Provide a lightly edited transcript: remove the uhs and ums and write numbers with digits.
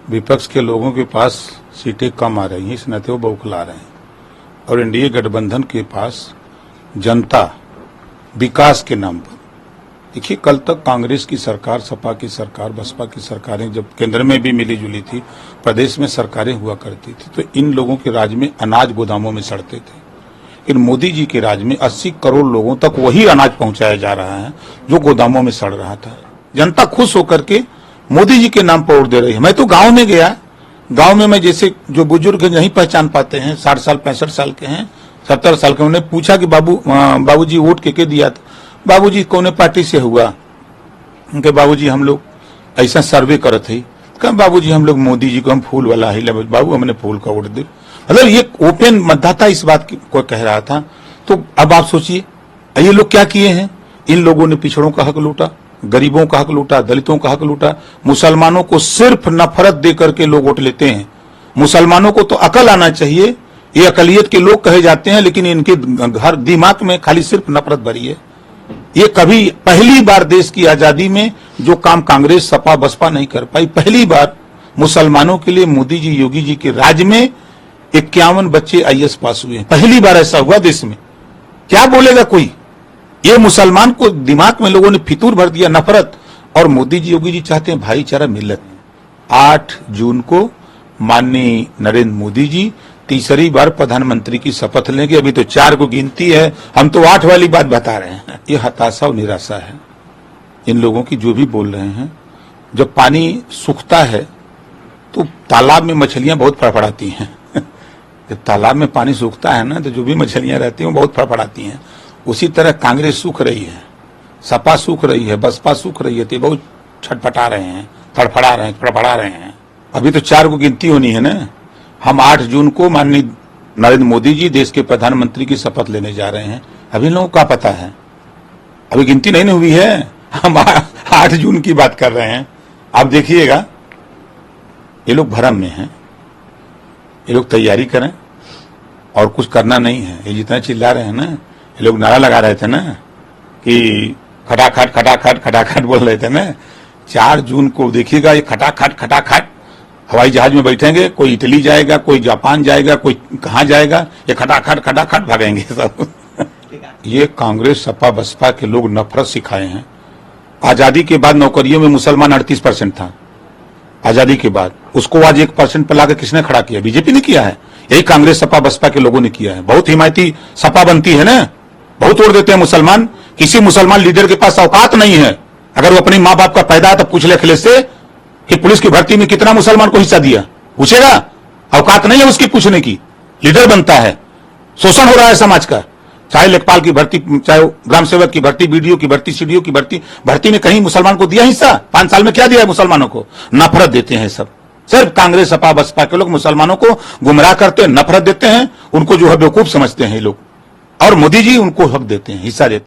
विपक्ष के लोगों के पास सीटें कम आ रही हैं, इस नाते वो बौखला रहे हैं। और एनडीए गठबंधन के पास जनता विकास के नाम पर, देखिए कल तक कांग्रेस की सरकार, सपा की सरकार, बसपा की सरकारें जब केंद्र में भी मिली जुली थी, प्रदेश में सरकारें हुआ करती थी, तो इन लोगों के राज में अनाज गोदामों में सड़ते थे। इन मोदी जी के राज में 80 करोड़ लोगों तक वही अनाज पहुंचाया जा रहा है जो गोदामों में सड़ रहा था। जनता खुश होकर के मोदी जी के नाम पर वोट दे रही है। मैं तो गांव में गया, गांव में मैं जैसे जो बुजुर्ग नहीं पहचान पाते हैं, 60 साल 65 साल के हैं, 70 साल के, उन्हें पूछा कि बाबूजी वोट के दिया था? बाबूजी कौन पार्टी से हुआ? उनके बाबूजी हम लोग ऐसा सर्वे करत है। कहा बाबूजी हम लोग मोदी जी को, हम फूल वाला ही बाबू, हमने फूल का वोट दे। मतलब ये ओपन मतदाता इस बात को कह रहा था। तो अब आप सोचिए ये लोग क्या किए हैं। इन लोगों ने पिछड़ों का हक लूटा, गरीबों का हक लूटा, दलितों का हक लूटा। मुसलमानों को सिर्फ नफरत दे करके लोग वोट लेते हैं। मुसलमानों को तो अकल आना चाहिए, ये अकलियत के लोग कहे जाते हैं, लेकिन इनके घर दिमाग में खाली सिर्फ नफरत भरी है। ये कभी पहली बार देश की आजादी में जो काम कांग्रेस, सपा, बसपा नहीं कर पाई, पहली बार मुसलमानों के लिए मोदी जी, योगी जी के राज में 51 बच्चे आईएएस पास हुए हैं। पहली बार ऐसा हुआ देश में। क्या बोलेगा कोई? ये मुसलमान को दिमाग में लोगों ने फितूर भर दिया, नफरत। और मोदी जी, योगी जी चाहते हैं भाईचारा, मिलत। 8 जून को माननीय नरेंद्र मोदी जी तीसरी बार प्रधानमंत्री की शपथ लेंगे। अभी तो 4 को गिनती है, हम तो 8 वाली बात बता रहे हैं। ये हताशा और निराशा है इन लोगों की, जो भी बोल रहे हैं। जब पानी सूखता है तो तालाब में मछलियां बहुत फड़फड़ाती हैं। जब तालाब में पानी सूखता है ना, तो जो भी मछलियां रहती हैं वो बहुत फड़फड़ाती हैं। उसी तरह कांग्रेस सूख रही है, सपा सूख रही है, बसपा सूख रही है, तो बहुत छटपटा रहे हैं, फड़फड़ा रहे हैं, फड़फड़ा रहे हैं। अभी तो 4 को गिनती होनी है ना। हम 8 जून को माननीय नरेंद्र मोदी जी देश के प्रधानमंत्री की शपथ लेने जा रहे हैं। अभी लोगों को क्या पता है, अभी गिनती नहीं हुई है। हम 8 जून की बात कर रहे हैं। आप देखिएगा ये लोग भ्रम में हैं। ये लोग तैयारी करें और कुछ करना नहीं है। ये जितना चिल्ला रहे हैं ना, ये लोग नारा लगा रहे थे ना कि खटाखट खटाखट खटाखट बोल रहे थे ना। 4 जून को देखिएगा ये खटाखट खटाखट हवाई जहाज में बैठेंगे, कोई इटली जाएगा, कोई जापान जाएगा, कोई कहां जाएगा, ये खटाखट खटाखट भागेंगे सब। ये कांग्रेस, सपा, बसपा के लोग नफरत सिखाए हैं। आजादी के बाद नौकरियों में मुसलमान 38% था आजादी के बाद, उसको आज 1% पर लाकर किसने खड़ा किया? बीजेपी ने किया है। यही कांग्रेस, सपा, बसपा के लोगों ने किया है। बहुत हिमायती सपा बनती है ना, बहुत वोट देते हैं मुसलमान। किसी मुसलमान लीडर के पास औकात नहीं है, अगर वो अपने माँ बाप का पैदा है तो पूछ ले अखिलेश से कि पुलिस की भर्ती में कितना मुसलमान को हिस्सा दिया, पूछेगा? औकात नहीं है उसकी पूछने की। लीडर बनता है, शोषण हो रहा है समाज का। चाहे लेखपाल की भर्ती, चाहे ग्राम सेवक की भर्ती, बीडीओ की भर्ती, सीडीओ की भर्ती में कहीं मुसलमान को दिया हिस्सा? 5 साल में क्या दिया है मुसलमानों को? नफरत देते हैं सब। सिर्फ कांग्रेस, सपा, बसपा के लोग मुसलमानों को गुमराह करते हैं, नफरत देते हैं, उनको जो है बेवकूफ समझते हैं ये लोग। और मोदी जी उनको हक देते हैं, हिस्सा देते हैं।